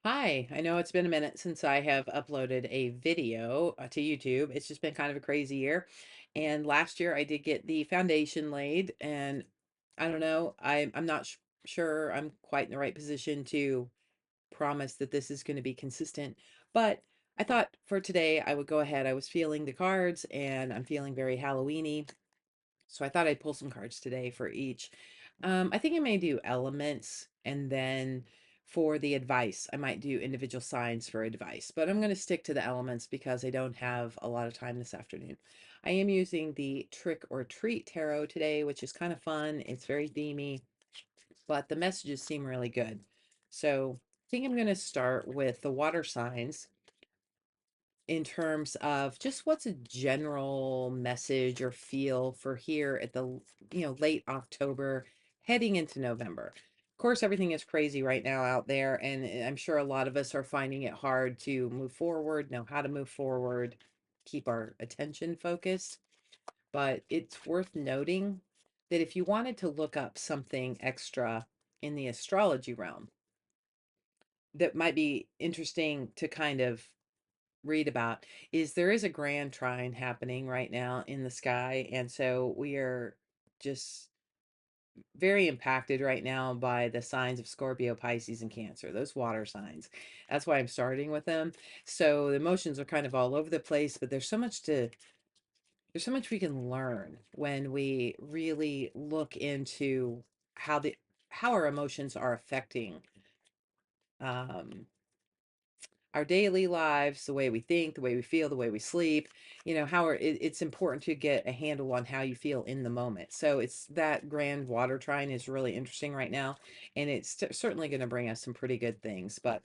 Hi, I know it's been a minute since I have uploaded a video to YouTube. It's just been kind of a crazy year. And last year I did get the foundation laid, and I don't know, I'm not sure I'm quite in the right position to promise that this is going to be consistent, but I thought for today I would go ahead. I was feeling the cards and I'm feeling very Halloweeny. So I thought I'd pull some cards today for each. I think I may do elements, and then for the advice, I might do individual signs for advice, but I'm going to stick to the elements because I don't have a lot of time this afternoon. I am using the Trick or Treat Tarot today, which is kind of fun. It's very themey, but the messages seem really good. So I think I'm going to start with the water signs in terms of just what's a general message or feel for here at the late October heading into November. Of course, everything is crazy right now out there, and I'm sure a lot of us are finding it hard to move forward, know how to move forward, keep our attention focused. But it's worth noting that if you wanted to look up something extra in the astrology realm that might be interesting to kind of read about, is there is a grand trine happening right now in the sky, and so we are just very impacted right now by the signs of Scorpio, Pisces, and Cancer, those water signs. That's why I'm starting with them. So the emotions are kind of all over the place, but there's so much we can learn when we really look into how the how our emotions are affecting um our daily lives, the way we think, the way we feel, the way we sleep, it's important to get a handle on how you feel in the moment. So it's that grand water trine is really interesting right now, and it's certainly going to bring us some pretty good things. But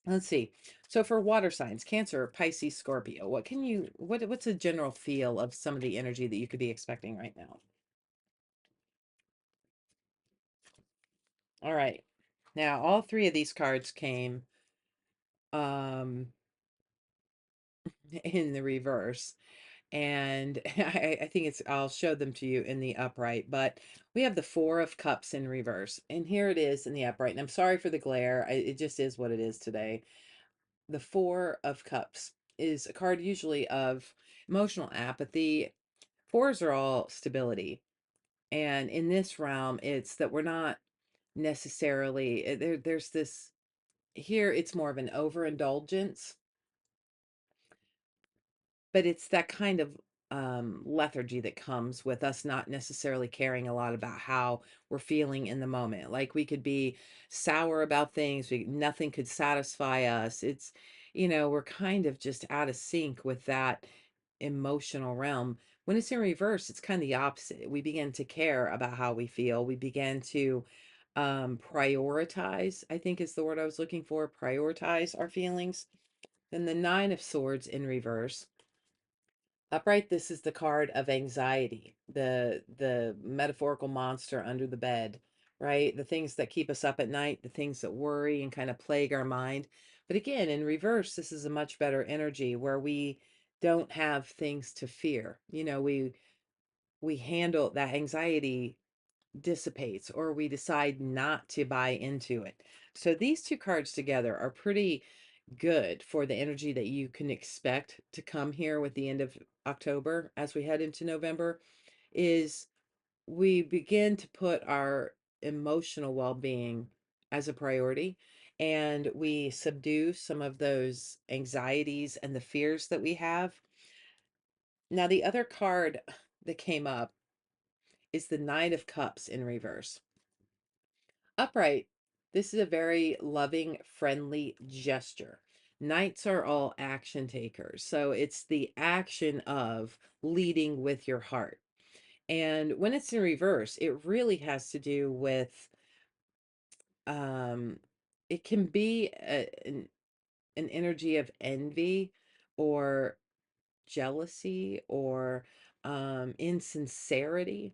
let's see. So for water signs, Cancer, Pisces, Scorpio, what's a general feel of some of the energy that you could be expecting right now? All right. Now, all three of these cards came um in the reverse. And I think I'll show them to you in the upright, but we have the Four of Cups in reverse, and here it is in the upright. And I'm sorry for the glare. It just is what it is today. The Four of Cups is a card usually of emotional apathy. Fours are all stability. And in this realm, it's that we're not necessarily there's this here, it's more of an overindulgence, but it's that kind of lethargy that comes with us not necessarily caring a lot about how we're feeling in the moment. Like we could be sour about things, nothing could satisfy us. We're kind of just out of sync with that emotional realm. When it's in reverse, it's kind of the opposite. We begin to care about how we feel. We begin to prioritize, I think is the word I was looking for, prioritize our feelings. Then the Nine of Swords in reverse. Upright, this is the card of anxiety, the metaphorical monster under the bed, right? The things that keep us up at night, the things that worry and kind of plague our mind. But again, in reverse, this is a much better energy where we don't have things to fear. We handle that anxiety dissipates, or we decide not to buy into it. So these two cards together are pretty good for the energy that you can expect to come here with the end of October as we head into November. Is we begin to put our emotional well-being as a priority, and we subdue some of those anxieties and the fears that we have. Now, the other card that came up is the Knight of Cups in reverse. Upright, this is a very loving, friendly gesture. Knights are all action takers. So it's the action of leading with your heart. And when it's in reverse, it really has to do with um it can be an energy of envy or jealousy or insincerity.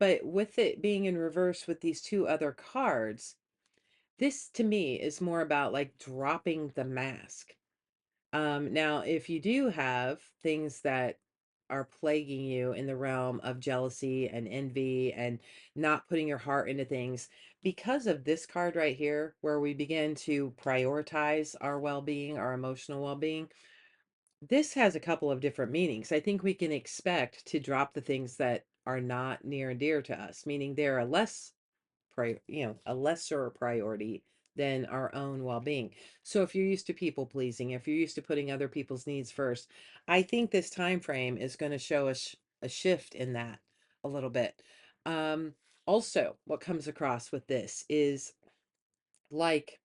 But with it being in reverse with these two other cards, this to me is more about like dropping the mask. Now, if you do have things that are plaguing you in the realm of jealousy and envy and not putting your heart into things, because of this card right here, where we begin to prioritize our well-being, our emotional well-being, this has a couple of different meanings. I think we can expect to drop the things that are not near and dear to us, meaning they're a less a lesser priority than our own well-being. So if you're used to people pleasing, if you're used to putting other people's needs first, I think this time frame is going to show us a shift in that a little bit. Um, Also, what comes across with this is like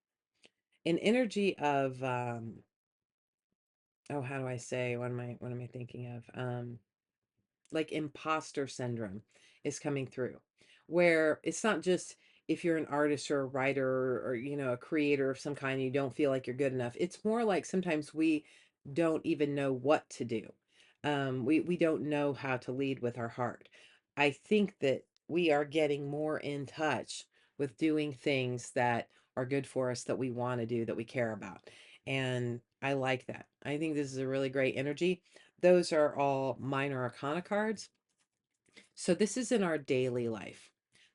an energy of oh, how do I say, what am I thinking of? Like imposter syndrome is coming through, where it's not just if you're an artist or a writer or a creator of some kind, you don't feel like you're good enough. It's more like sometimes we don't even know what to do. We don't know how to lead with our heart. I think that we are getting more in touch with doing things that are good for us, that we want to do, that we care about. And I like that. I think this is a really great energy. Those are all minor arcana cards. So this is in our daily life.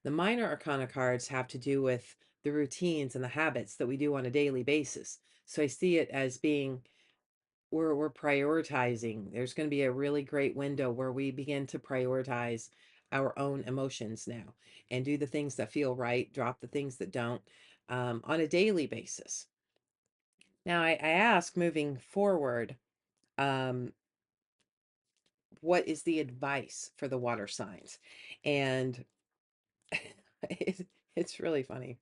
The minor arcana cards have to do with the routines and the habits that we do on a daily basis. So I see it as being, we're prioritizing. There's going to be a really great window where we begin to prioritize our own emotions now and do the things that feel right, drop the things that don't, on a daily basis. Now I ask, moving forward, um, what is the advice for the water signs? And it, it's really funny.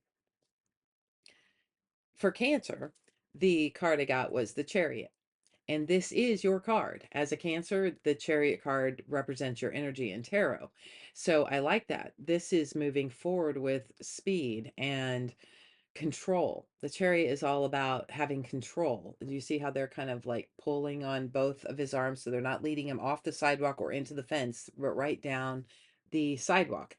For Cancer, the card I got was the Chariot. And this is your card. As a Cancer, the Chariot card represents your energy in tarot. So I like that. This is moving forward with speed and control. The Chariot is all about having control. Do you see how they're kind of like pulling on both of his arms so they're not leading him off the sidewalk or into the fence, but right down the sidewalk?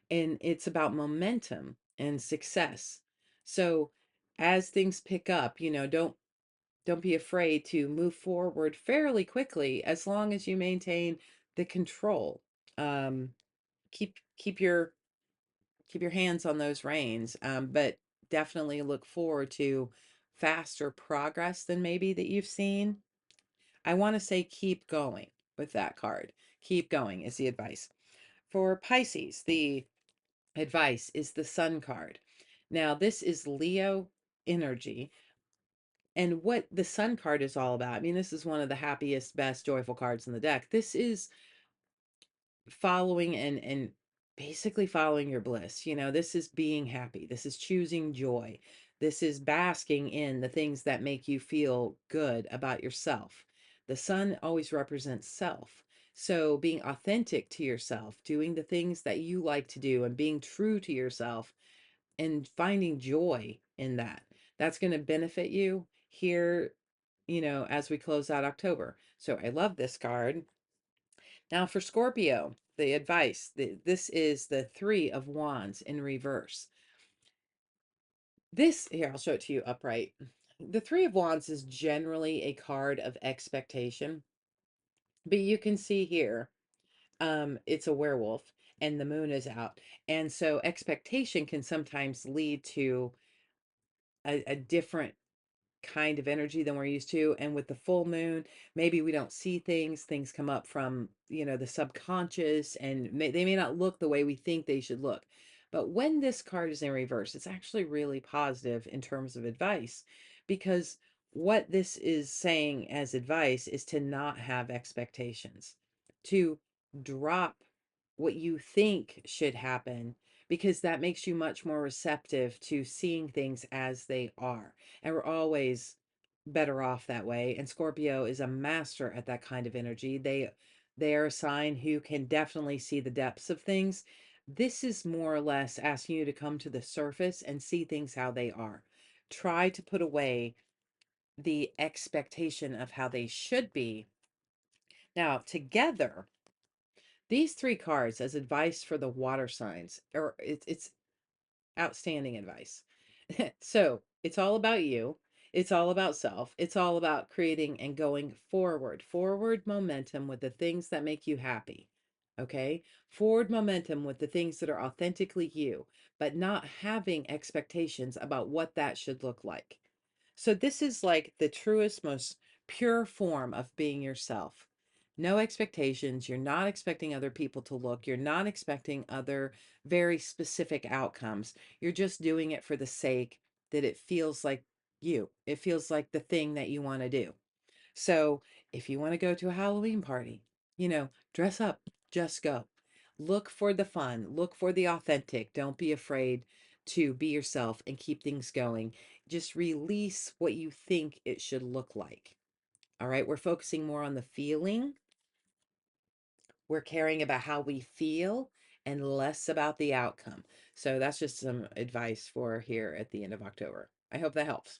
And it's about momentum and success. So as things pick up, don't be afraid to move forward fairly quickly as long as you maintain the control. Um, keep your hands on those reins, but definitely look forward to faster progress than maybe that you've seen. I want to say keep going with that card. Keep going is the advice. For Pisces, the advice is the Sun card. Now, this is Leo energy. And what the Sun card is all about, I mean, this is one of the happiest, best, joyful cards in the deck. This is following and basically following your bliss. This is being happy. This is choosing joy. This is basking in the things that make you feel good about yourself. The Sun always represents self. So being authentic to yourself, doing the things that you like to do, and being true to yourself and finding joy in that. That's going to benefit you here, as we close out October. So I love this card. Now for Scorpio, the advice, this is the Three of Wands in reverse. This, here, I'll show it to you upright. The Three of Wands is generally a card of expectation, but you can see here, it's a werewolf and the moon is out. And so expectation can sometimes lead to a different kind of energy than we're used to. And with the full moon, maybe we don't see things come up from, the subconscious, and they may not look the way we think they should look. But when this card is in reverse, it's actually really positive in terms of advice, because what this is saying as advice is to not have expectations, to drop what you think should happen, because that makes you much more receptive to seeing things as they are. And we're always better off that way. And Scorpio is a master at that kind of energy. They are a sign who can definitely see the depths of things. This is more or less asking you to come to the surface and see things how they are. Try to put away the expectation of how they should be. Now, together, these three cards as advice for the water signs, or it's outstanding advice. So it's all about you. It's all about self. It's all about creating and going forward, forward momentum with the things that make you happy. Okay. Forward momentum with the things that are authentically you, but not having expectations about what that should look like. So, this is like the truest, most pure form of being yourself. No expectations. You're not expecting other people to look. You're not expecting other very specific outcomes. You're just doing it for the sake that it feels like you. It feels like the thing that you want to do. So if you want to go to a Halloween party, dress up, just go. Look for the fun, look for the authentic. Don't be afraid to be yourself and keep things going. Just release what you think it should look like. All right, we're focusing more on the feeling. We're caring about how we feel and less about the outcome. So that's just some advice for here at the end of October. I hope that helps.